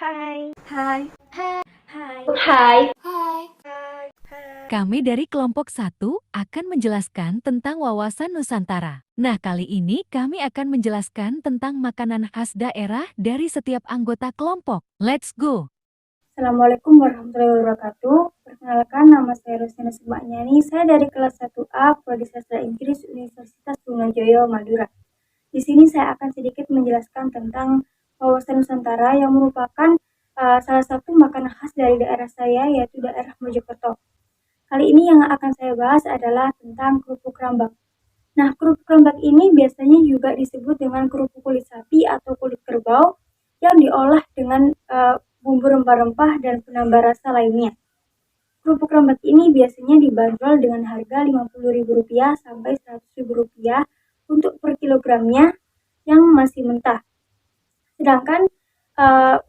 Hai. Hai. Hai. Hai. Hai. Hai. Kami dari kelompok 1 akan menjelaskan tentang wawasan Nusantara. Nah, kali ini kami akan menjelaskan tentang makanan khas daerah dari setiap anggota kelompok. Let's go! Assalamualaikum warahmatullahi wabarakatuh. Perkenalkan, nama saya Rosina Sumaknyani. Saya dari kelas 1A Prodi Sastra Inggris Universitas Trunojoyo, Madura. Di sini saya akan sedikit menjelaskan tentang wawasan Nusantara yang merupakan salah satu makanan khas dari daerah saya, yaitu daerah Mojokerto. Kali ini yang akan saya bahas adalah tentang kerupuk rambak. Nah, kerupuk rambak ini biasanya juga disebut dengan kerupuk kulit sapi atau kulit kerbau yang diolah dengan bumbu rempah-rempah dan penambah rasa lainnya. Kerupuk rambak ini biasanya dibanderol dengan harga Rp50.000 sampai Rp100.000 untuk per kilogramnya yang masih mentah. Sedangkan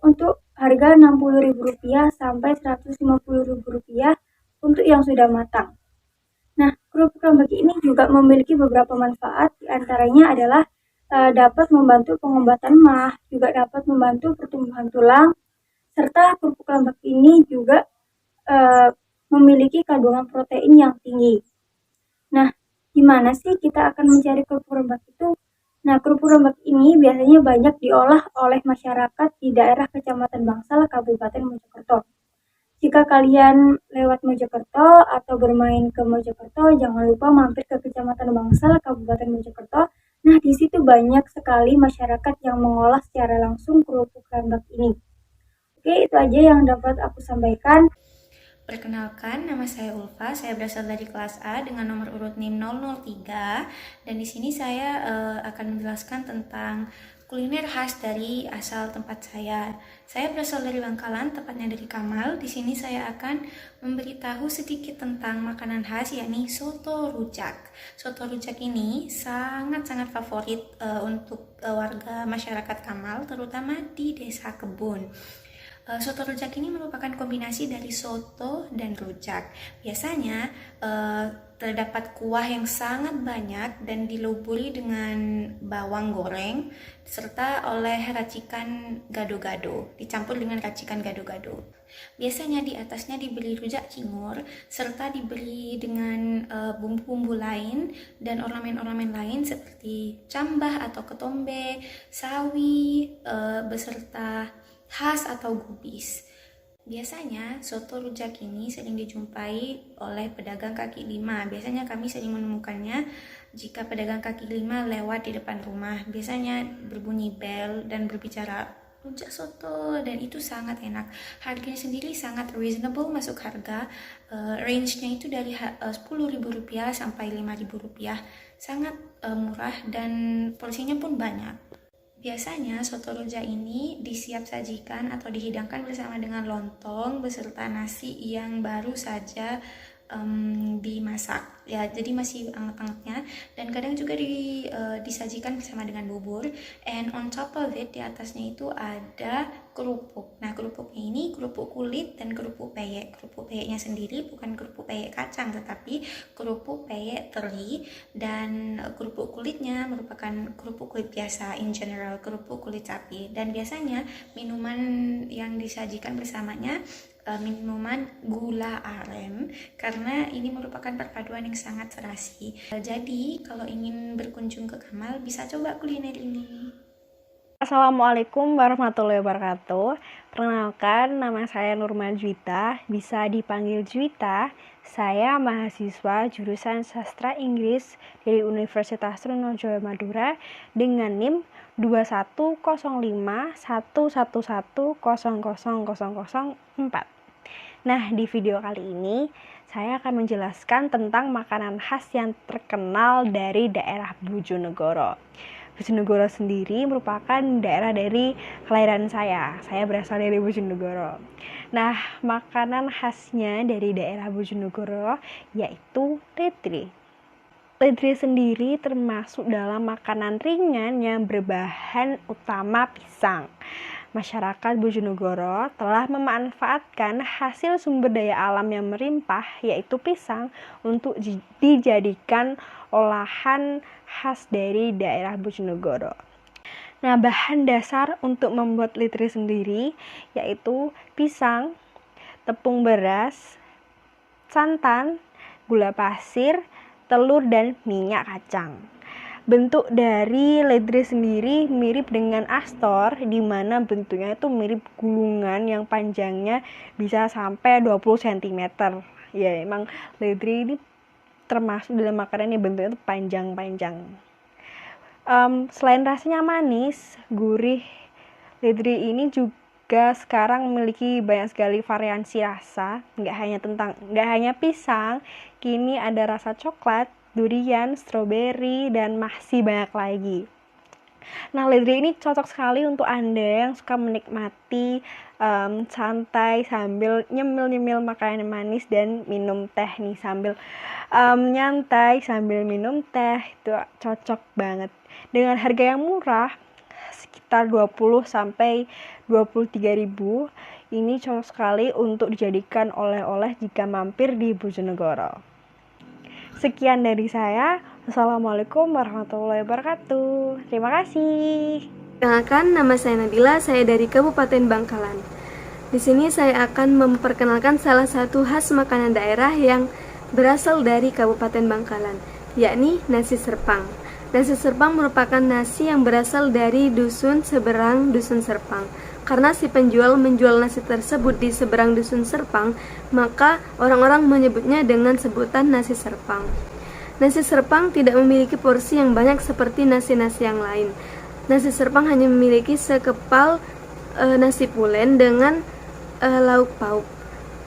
untuk harga Rp60.000 sampai Rp150.000 untuk yang sudah matang. Nah, kerupuk rambak ini juga memiliki beberapa manfaat, diantaranya adalah dapat membantu pengobatan MAH, juga dapat membantu pertumbuhan tulang, serta kerupuk rambak ini juga memiliki kandungan protein yang tinggi. Nah, gimana sih kita akan mencari kerupuk rambak itu? Nah, kerupuk rambak ini biasanya banyak diolah oleh masyarakat di daerah Kecamatan Bangsal, Kabupaten Mojokerto. Jika kalian lewat Mojokerto atau bermain ke Mojokerto, jangan lupa mampir ke Kecamatan Bangsal, Kabupaten Mojokerto. Nah, di situ banyak sekali masyarakat yang mengolah secara langsung kerupuk rambak ini. Oke, itu aja yang dapat aku sampaikan. Perkenalkan, nama saya Ulfa. Saya berasal dari kelas A dengan nomor urut NIM 003. Dan di sini saya akan menjelaskan tentang kuliner khas dari asal tempat saya. Saya berasal dari Bangkalan, tepatnya dari Kamal. Di sini saya akan memberitahu sedikit tentang makanan khas, yakni soto rujak. Soto rujak ini sangat-sangat favorit untuk warga masyarakat Kamal, terutama di Desa Kebun. Soto rujak ini merupakan kombinasi dari soto dan rujak. Biasanya terdapat kuah yang sangat banyak dan dilumuri dengan bawang goreng serta oleh racikan gado-gado, dicampur dengan racikan gado-gado. Biasanya di atasnya diberi rujak cingur serta diberi dengan bumbu-bumbu lain dan ornamen-ornamen lain seperti cambah atau ketombe, sawi, beserta khas atau gubis. Biasanya soto rujak ini sering dijumpai oleh pedagang kaki lima. Biasanya kami sering menemukannya jika pedagang kaki lima lewat di depan rumah. Biasanya berbunyi bel dan berbicara rujak soto, dan itu sangat enak. Harganya sendiri sangat reasonable, masuk harga. Range-nya itu dari Rp10.000 sampai Rp5.000. Sangat murah dan porsinya pun banyak. Biasanya soto rujak ini disiap sajikan atau dihidangkan bersama dengan lontong beserta nasi yang baru saja dimasak. Ya, jadi masih anget-angetnya, dan kadang juga disajikan bersama dengan bubur. And on top of it, di atasnya itu ada kerupuk. Nah, kerupuknya ini kerupuk kulit dan kerupuk peyek. Kerupuk peyeknya sendiri bukan kerupuk peyek kacang, tetapi kerupuk peyek teri, dan kerupuk kulitnya merupakan kerupuk kulit biasa, in general kerupuk kulit sapi. Dan biasanya minuman yang disajikan bersamanya minuman gula aren, karena ini merupakan perpaduan yang sangat serasi. Jadi kalau ingin berkunjung ke Kamal, bisa coba kuliner ini. Assalamualaikum warahmatullahi wabarakatuh. Perkenalkan, nama saya Nurma Juwita, bisa dipanggil Juwita. Saya mahasiswa jurusan Sastra Inggris dari Universitas Trunojoyo Madura dengan NIM 210511100004. Nah, di video kali ini saya akan menjelaskan tentang makanan khas yang terkenal dari daerah Bojonegoro. Bojonegoro sendiri merupakan daerah dari kelahiran saya. Saya berasal dari Bojonegoro. Nah, makanan khasnya dari daerah Bojonegoro yaitu ledre. Ledre sendiri termasuk dalam makanan ringan yang berbahan utama pisang. Masyarakat Bojonegoro telah memanfaatkan hasil sumber daya alam yang melimpah, yaitu pisang, untuk dijadikan olahan khas dari daerah Bojonegoro. Nah, bahan dasar untuk membuat lidri sendiri yaitu pisang, tepung beras, santan, gula pasir, telur, dan minyak kacang. Bentuk dari ledre sendiri mirip dengan astor, di mana bentuknya itu mirip gulungan yang panjangnya bisa sampai 20 cm. Ya, emang ledre ini termasuk dalam makanan yang bentuknya itu panjang-panjang. Selain rasanya manis, gurih, ledre ini juga sekarang memiliki banyak sekali variasi rasa. Nggak hanya pisang, kini ada rasa coklat, durian, stroberi, dan masih banyak lagi. Nah, ledre ini cocok sekali untuk Anda yang suka menikmati santai sambil nyemil-nyemil makanan manis dan minum teh nih, sambil nyantai sambil minum teh, itu cocok banget. Dengan harga yang murah, sekitar 20 sampai 23.000, ini cocok sekali untuk dijadikan oleh-oleh jika mampir di Bojonegoro. Sekian dari saya. Assalamualaikum warahmatullahi wabarakatuh. Terima kasih. Perkenalkan, nama saya Nabila, saya dari Kabupaten Bangkalan. Di sini saya akan memperkenalkan salah satu khas makanan daerah yang berasal dari Kabupaten Bangkalan, yakni nasi serpang. Nasi serpang merupakan nasi yang berasal dari dusun seberang dusun Serpang. Karena si penjual menjual nasi tersebut di seberang dusun Serpang, maka orang-orang menyebutnya dengan sebutan nasi serpang. Nasi serpang tidak memiliki porsi yang banyak seperti nasi-nasi yang lain. Nasi serpang hanya memiliki sekepal nasi pulen dengan lauk pauk.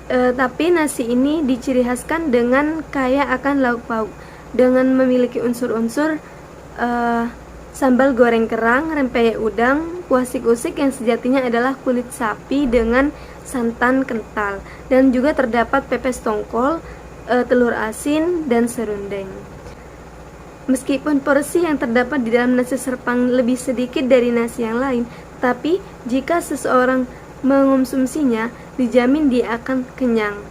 Tapi nasi ini diciri khaskan dengan kaya akan lauk pauk, dengan memiliki unsur-unsur sambal goreng kerang, rempeyek udang, kuah sikusik yang sejatinya adalah kulit sapi dengan santan kental, dan juga terdapat pepes tongkol, telur asin, dan serundeng. Meskipun porsi yang terdapat di dalam nasi serpang lebih sedikit dari nasi yang lain, tapi jika seseorang mengonsumsinya, dijamin dia akan kenyang.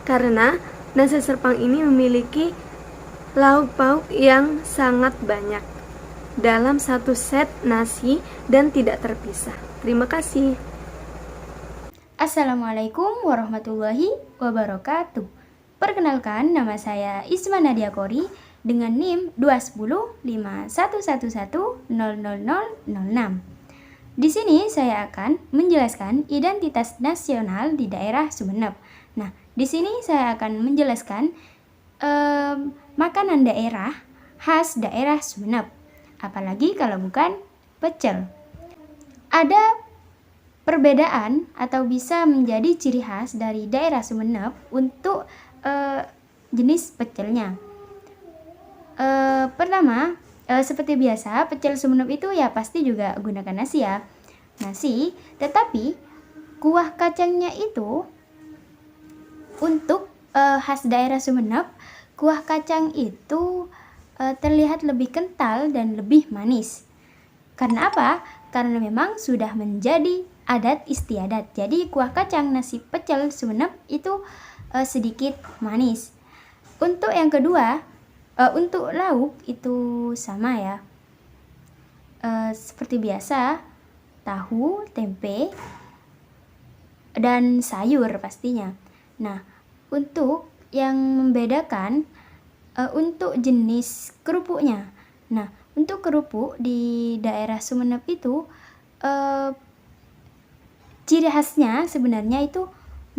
Karena nasi serpang ini memiliki lauk pauk yang sangat banyak dalam satu set nasi dan tidak terpisah. Terima kasih. Assalamualaikum warahmatullahi wabarakatuh. Perkenalkan, nama saya Isma Nadia Kori dengan NIM 2105111000006. Di sini saya akan menjelaskan identitas nasional di daerah Sumeneb. Nah, di sini saya akan menjelaskan makanan daerah khas daerah Sumeneb. Apalagi kalau bukan pecel. Ada perbedaan atau bisa menjadi ciri khas dari daerah Sumeneb untuk jenis pecelnya. Pertama, seperti biasa, pecel Sumeneb itu ya pasti juga gunakan nasi ya. Nasi, tetapi kuah kacangnya itu untuk khas daerah Sumeneb, kuah kacang itu terlihat lebih kental dan lebih manis. Karena apa? Karena memang sudah menjadi adat istiadat. Jadi kuah kacang nasi pecel Sumeneb itu sedikit manis. Untuk yang kedua, untuk lauk itu sama ya. Seperti biasa, tahu, tempe, dan sayur pastinya. Nah, untuk yang membedakan untuk jenis kerupuknya. Nah, untuk kerupuk di daerah Sumeneb itu ciri khasnya sebenarnya itu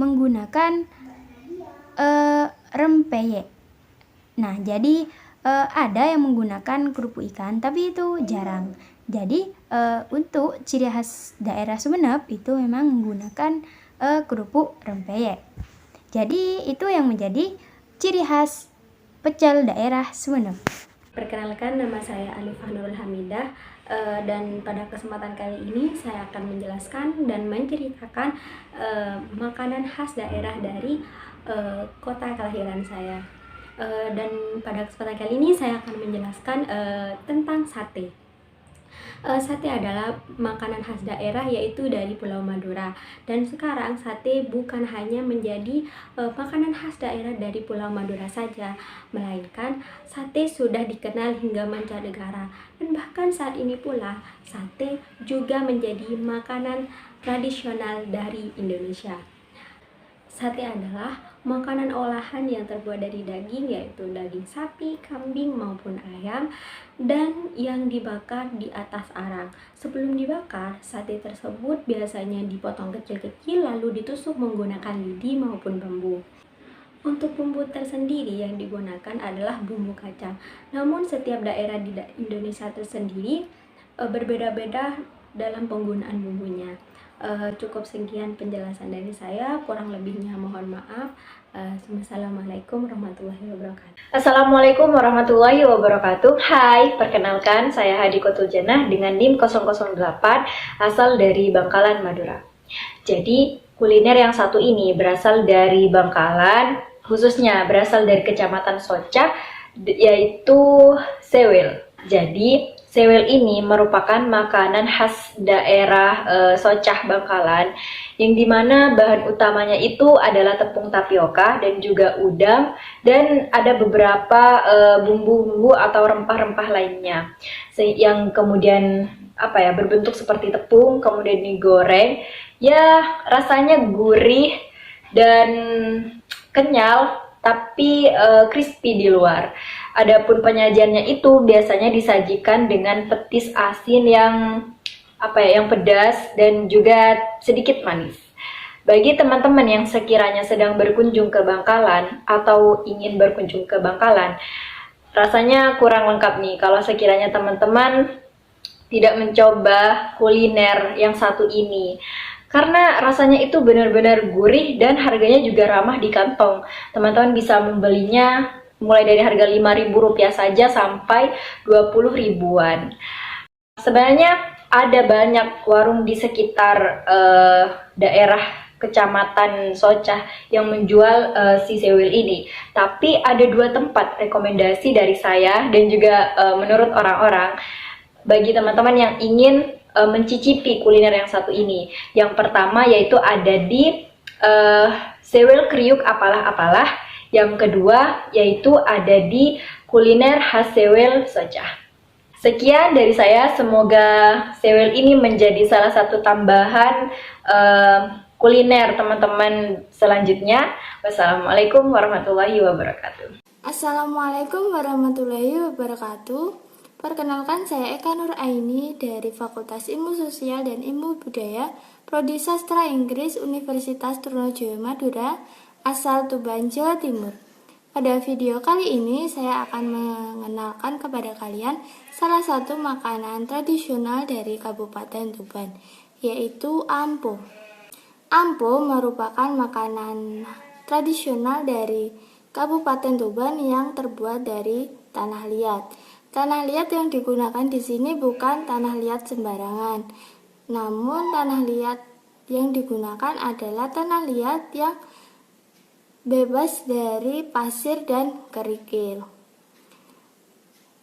menggunakan rempeyek. Nah, jadi ada yang menggunakan kerupuk ikan, tapi itu jarang. Jadi untuk ciri khas daerah Sumeneb itu memang menggunakan kerupuk rempeyek. Jadi itu yang menjadi ciri khas pecel daerah Sumeneb. Perkenalkan, nama saya Anifah Nurul Hamidah, dan pada kesempatan kali ini saya akan menjelaskan dan menceritakan makanan khas daerah dari kota kelahiran saya. Dan pada kesempatan kali ini saya akan menjelaskan tentang sate. Sate adalah makanan khas daerah yaitu dari Pulau Madura. Dan sekarang sate bukan hanya menjadi makanan khas daerah dari Pulau Madura saja, melainkan sate sudah dikenal hingga mancanegara. Dan bahkan saat ini pula sate juga menjadi makanan tradisional dari Indonesia. Sate adalah makanan olahan yang terbuat dari daging, yaitu daging sapi, kambing, maupun ayam, dan yang dibakar di atas arang. Sebelum dibakar, sate tersebut biasanya dipotong kecil-kecil lalu ditusuk menggunakan lidi maupun bambu. Untuk bumbu tersendiri yang digunakan adalah bumbu kacang. Namun setiap daerah di Indonesia tersendiri berbeda-beda dalam penggunaan bumbunya. Cukup sekian penjelasan dari saya, kurang lebihnya mohon maaf. Wassalamualaikum warahmatullahi wabarakatuh. Assalamualaikum warahmatullahi wabarakatuh. Hai, perkenalkan saya Hadi Kotul Janah dengan NIM 008 asal dari Bangkalan, Madura. Jadi, kuliner yang satu ini berasal dari Bangkalan, khususnya berasal dari Kecamatan Socah, yaitu sewel. Jadi, sewel ini merupakan makanan khas daerah Socah Bangkalan, yang dimana bahan utamanya itu adalah tepung tapioka dan juga udang, dan ada beberapa bumbu-bumbu atau rempah-rempah lainnya yang kemudian berbentuk seperti tepung, kemudian digoreng. Ya, rasanya gurih dan kenyal, tapi crispy di luar. Adapun penyajiannya itu biasanya disajikan dengan petis asin yang pedas dan juga sedikit manis. Bagi teman-teman yang sekiranya sedang berkunjung ke Bangkalan atau ingin berkunjung ke Bangkalan, rasanya kurang lengkap nih kalau sekiranya teman-teman tidak mencoba kuliner yang satu ini. Karena rasanya itu benar-benar gurih dan harganya juga ramah di kantong. Teman-teman bisa membelinya mulai dari harga Rp5.000 saja sampai 20 ribuan. Sebenarnya ada banyak warung di sekitar daerah Kecamatan Socah yang menjual si sewil ini. Tapi ada dua tempat rekomendasi dari saya dan juga menurut orang-orang bagi teman-teman yang ingin mencicipi kuliner yang satu ini. Yang pertama yaitu ada di Sewil Kriuk Apalah-Apalah. Yang kedua yaitu ada di kuliner khas sewil Socah. Sekian dari saya, semoga sewil ini menjadi salah satu tambahan kuliner teman-teman selanjutnya. Wassalamualaikum warahmatullahi wabarakatuh. Assalamualaikum warahmatullahi wabarakatuh. Perkenalkan, saya Eka Nur Aini dari Fakultas Ilmu Sosial dan Ilmu Budaya, Prodi Sastra Inggris Universitas Trunojoyo Madura, asal Tuban, Jawa Timur. Pada video kali ini saya akan mengenalkan kepada kalian salah satu makanan tradisional dari Kabupaten Tuban, yaitu ampo. Ampo merupakan makanan tradisional dari Kabupaten Tuban yang terbuat dari tanah liat. Tanah liat yang digunakan di sini bukan tanah liat sembarangan, namun tanah liat yang digunakan adalah tanah liat yang bebas dari pasir dan kerikil.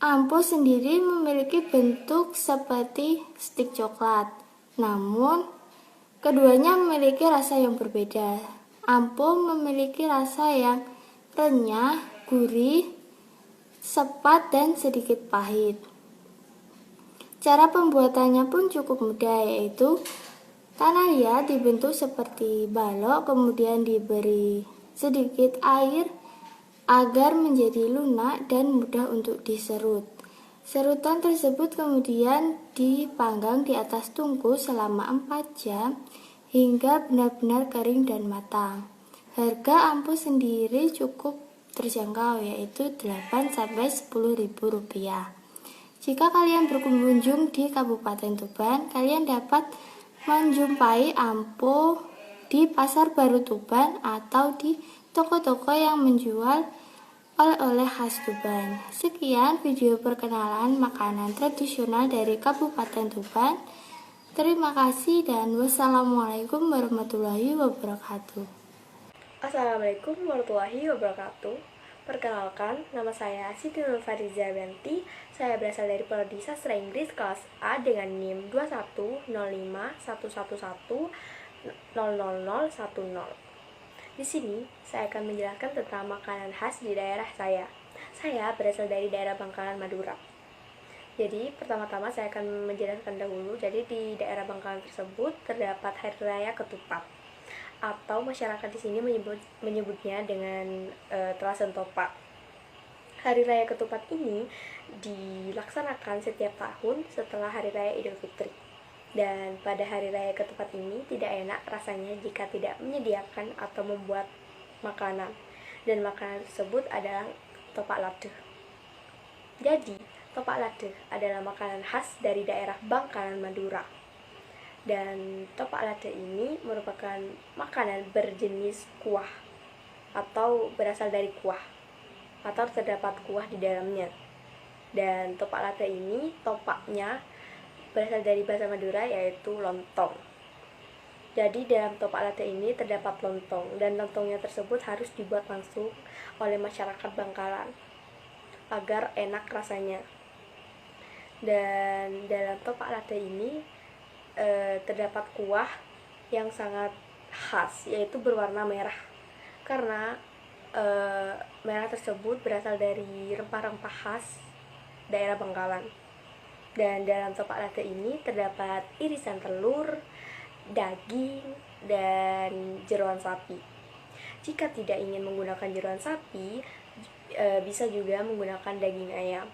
Ampo sendiri memiliki bentuk seperti stik coklat, namun keduanya memiliki rasa yang berbeda. Ampo memiliki rasa yang renyah, gurih, sepat, dan sedikit pahit. Cara pembuatannya pun cukup mudah, yaitu tanah liat dibentuk seperti balok, kemudian diberi sedikit air agar menjadi lunak dan mudah untuk diserut. Serutan tersebut kemudian dipanggang di atas tungku selama 4 jam hingga benar-benar kering dan matang. Harga ampo sendiri cukup terjangkau, yaitu 8-10 ribu rupiah. Jika kalian berkunjung di Kabupaten Tuban, kalian dapat menjumpai ampo di Pasar Baru Tuban atau di toko-toko yang menjual oleh-oleh khas Tuban. Sekian video perkenalan makanan tradisional dari Kabupaten Tuban. Terima kasih dan wassalamualaikum warahmatullahi wabarakatuh. Assalamualaikum warahmatullahi wabarakatuh. Perkenalkan, nama saya Siti Nur Fariza Banti. Saya berasal dari Prodi Sastra Inggris kelas A dengan NIM 210511100010. Di sini, saya akan menjelaskan tentang makanan khas di daerah saya. Saya berasal dari daerah Bangkalan, Madura. Jadi, pertama-tama saya akan menjelaskan dahulu. Jadi, di daerah Bangkalan tersebut terdapat Hari Raya Ketupat, atau masyarakat di sini menyebutnya dengan Telasan Topak. Hari Raya Ketupat ini dilaksanakan setiap tahun setelah Hari Raya Idul Fitri. Dan pada Hari Raya Ketupat ini tidak enak rasanya jika tidak menyediakan atau membuat makanan. Dan makanan tersebut adalah topak ladeh. Jadi, topak ladeh adalah makanan khas dari daerah Bangkalan, Madura. Dan topak ladeh ini merupakan makanan berjenis kuah atau berasal dari kuah atau terdapat kuah di dalamnya. Dan topak ladeh ini topaknya berasal dari bahasa Madura, yaitu lontong. Jadi dalam topak ladeh ini terdapat lontong, dan lontongnya tersebut harus dibuat langsung oleh masyarakat Bangkalan agar enak rasanya. Dan dalam topak ladeh ini terdapat kuah yang sangat khas, yaitu berwarna merah, karena merah tersebut berasal dari rempah-rempah khas daerah Bangkalan. Dan dalam topak ladeh ini terdapat irisan telur, daging, dan jeroan sapi. Jika tidak ingin menggunakan jeroan sapi, bisa juga menggunakan daging ayam.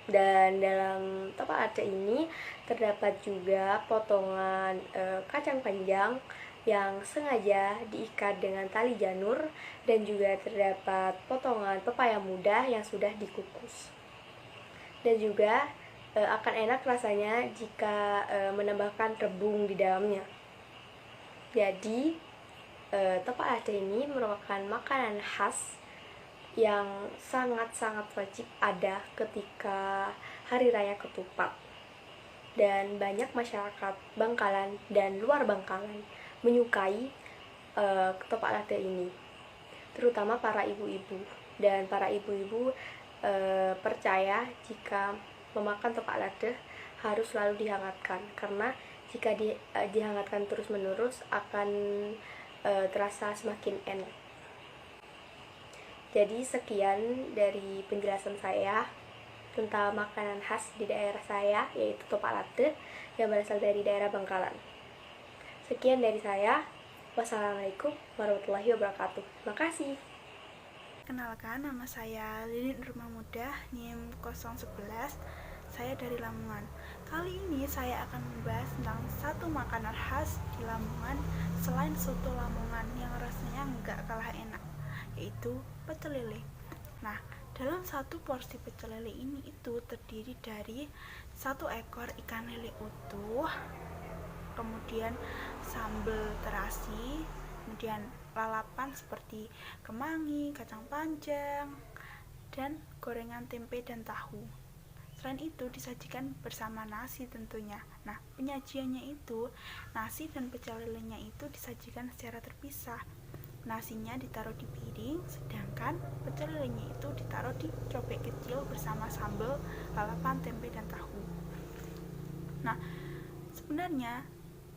Dan dalam topak ladeh ini terdapat juga potongan kacang panjang yang sengaja diikat dengan tali janur, dan juga terdapat potongan pepaya muda yang sudah dikukus. Dan juga akan enak rasanya jika menambahkan rebung di dalamnya. Jadi, topak ladeh ini merupakan makanan khas yang sangat-sangat wajib ada ketika Hari Raya Ketupat. Dan banyak masyarakat Bangkalan dan luar Bangkalan menyukai topak ladeh ini, terutama para ibu-ibu. Dan para ibu-ibu percaya jika memakan topak ladeh harus selalu dihangatkan, karena jika dihangatkan terus-menerus akan terasa semakin enak. Jadi sekian dari penjelasan saya tentang makanan khas di daerah saya, yaitu topak ladeh yang berasal dari daerah Bangkalan. Sekian dari saya. Wassalamualaikum warahmatullahi wabarakatuh. Makasih. Kenalkan, nama saya Lilin Nurmahmudah, NIM 011. Saya dari Lamongan. Kali ini saya akan membahas tentang satu makanan khas di Lamongan selain soto Lamongan yang rasanya nggak kalah enak, yaitu pecel lele. Nah, dalam satu porsi pecel lele ini itu terdiri dari 1 ekor ikan lele utuh, kemudian sambal terasi, kemudian lalapan seperti kemangi, kacang panjang, dan gorengan tempe dan tahu. Selain itu disajikan bersama nasi tentunya. Nah, penyajiannya itu nasi dan pecel lelenya itu disajikan secara terpisah. Nasinya ditaruh di piring, sedangkan pecel lelenya itu ditaruh di cobek kecil bersama sambal, lalapan, tempe, dan tahu. Nah, sebenarnya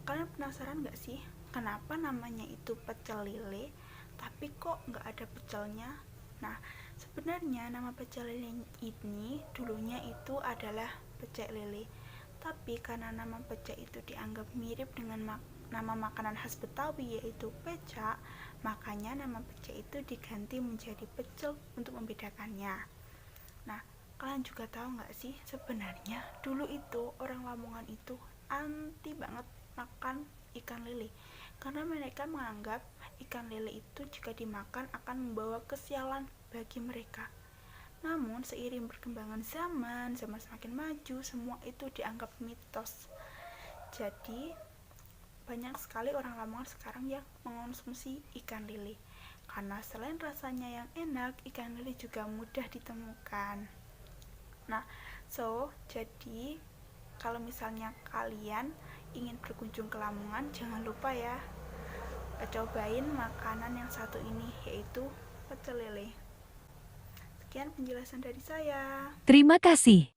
kalian penasaran gak sih kenapa namanya itu pecel lele tapi kok nggak ada pecelnya? Nah, sebenarnya nama pecel lele ini dulunya itu adalah pecel lele, tapi karena nama pecel itu dianggap mirip dengan nama makanan khas Betawi yaitu pecak, makanya nama pecel itu diganti menjadi pecel untuk membedakannya. Nah, kalian juga tahu nggak sih sebenarnya dulu itu orang Lamongan itu anti banget makan ikan lele, karena mereka menganggap ikan lele itu jika dimakan akan membawa kesialan bagi mereka. Namun seiring perkembangan zaman semakin maju, semua itu dianggap mitos. Jadi banyak sekali orang Lamongan sekarang yang mengonsumsi ikan lele, karena selain rasanya yang enak, ikan lele juga mudah ditemukan. Nah, jadi kalau misalnya kalian ingin berkunjung ke Lamongan, jangan lupa ya cobain makanan yang satu ini, yaitu pecel lele. Sekian penjelasan dari saya. Terima kasih.